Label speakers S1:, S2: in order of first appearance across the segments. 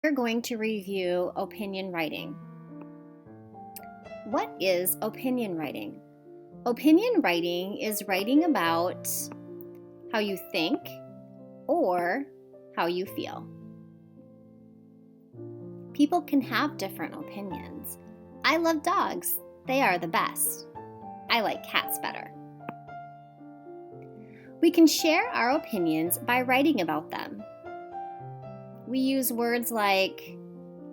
S1: We're going to review opinion writing. What is opinion writing? Opinion writing is writing about how you think or how you feel. People can have different opinions. I love dogs. They are the best. I like cats better. We can share our opinions by writing about them. We use words like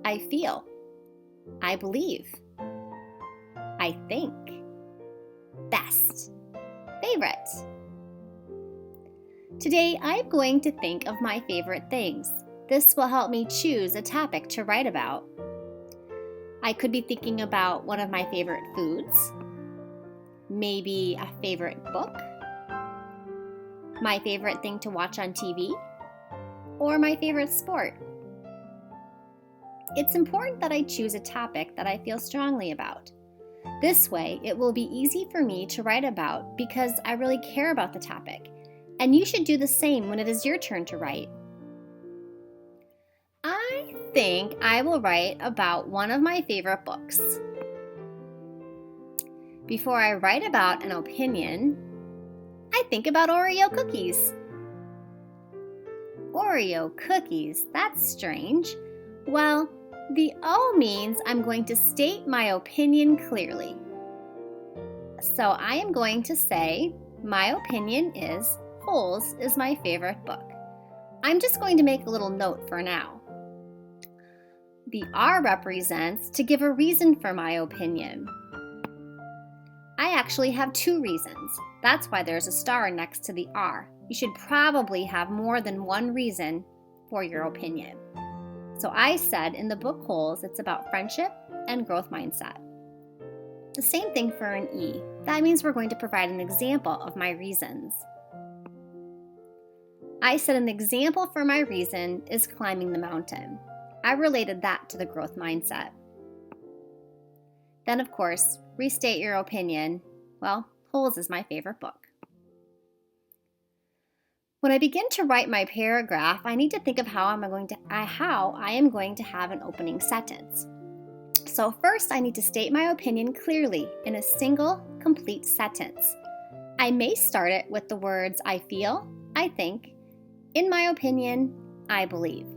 S1: I feel, I believe, I think, best, favorite. Today, I'm going to think of my favorite things. This will help me choose a topic to write about. I could be thinking about one of my favorite foods, maybe a favorite book, my favorite thing to watch on TV, or my favorite sport. It's important that I choose a topic that I feel strongly about. This way, it will be easy for me to write about because I really care about the topic, and you should do the same when it is your turn to write. I think I will write about one of my favorite books. Before I write about an opinion, I think about Oreo cookies. Oreo cookies, that's strange. Well, the O means I'm going to state my opinion clearly. So I am going to say my opinion is Holes is my favorite book. I'm just going to make a little note for now. The R represents to give a reason for my opinion. I actually have two reasons. That's why there's a star next to the R. You should probably have more than one reason for your opinion. So I said in the book Holes, it's about friendship and growth mindset. The same thing for an E. That means we're going to provide an example of my reasons. I said an example for my reason is climbing the mountain. I related that to the growth mindset. Then, of course, restate your opinion. Well, Holes is my favorite book. When I begin to write my paragraph, I need to think of how I am going to have an opening sentence. So first, I need to state my opinion clearly in a single, complete sentence. I may start it with the words I feel, I think, in my opinion, I believe.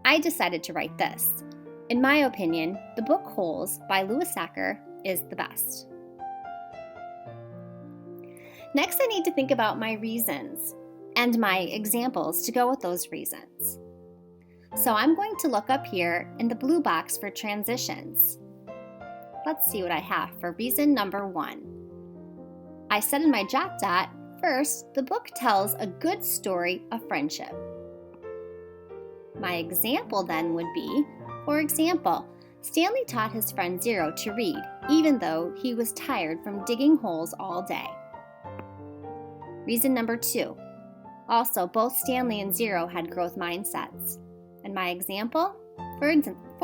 S1: I decided to write this. In my opinion, the book Holes by Louis Sachar is the best. Next, I need to think about my reasons and my examples to go with those reasons. So I'm going to look up here in the blue box for transitions. Let's see what I have for reason number 1. I said in my jot dot, first, the book tells a good story of friendship. My example then would be, for example, Stanley taught his friend Zero to read, even though he was tired from digging holes all day. Reason number 2. Also, both Stanley and Zero had growth mindsets. And my example? For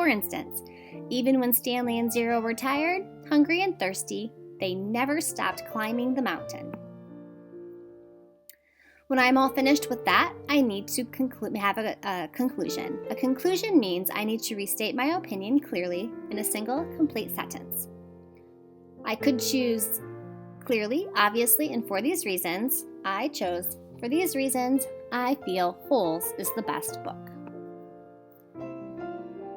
S1: instance, even when Stanley and Zero were tired, hungry, and thirsty, they never stopped climbing the mountain. When I'm all finished with that, I need to have a conclusion. A conclusion means I need to restate my opinion clearly in a single, complete sentence. I could choose clearly, obviously, and for these reasons. I chose, for these reasons, I feel Holes is the best book.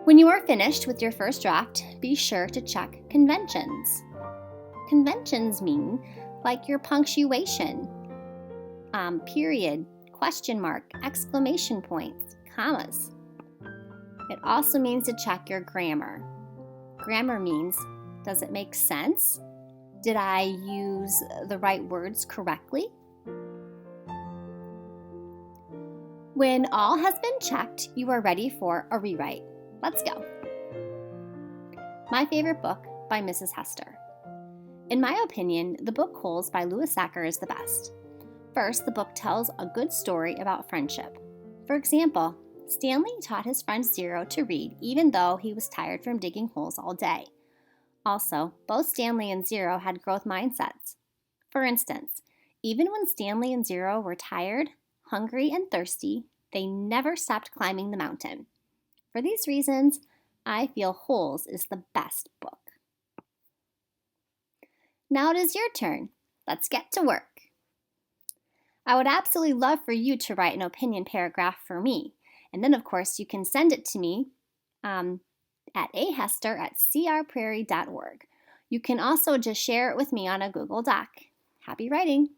S1: When you are finished with your first draft, be sure to check conventions. Conventions mean like your punctuation, period, question mark, exclamation points, commas. It also means to check your grammar. Grammar means, does it make sense? Did I use the right words correctly? When all has been checked, you are ready for a rewrite. Let's go. My favorite book by Mrs. Hester. In my opinion, the book Holes by Louis Sachar is the best. First, the book tells a good story about friendship. For example, Stanley taught his friend Zero to read even though he was tired from digging holes all day. Also, both Stanley and Zero had growth mindsets. For instance, even when Stanley and Zero were tired, hungry, and thirsty, They never stopped climbing the mountain. For these reasons, I feel Holes is the best book. Now it is your turn. Let's get to work. I would absolutely love for you to write an opinion paragraph for me. And then, of course, you can send it to me at ahester@crprairie.org. You can also just share it with me on a Google Doc. Happy writing!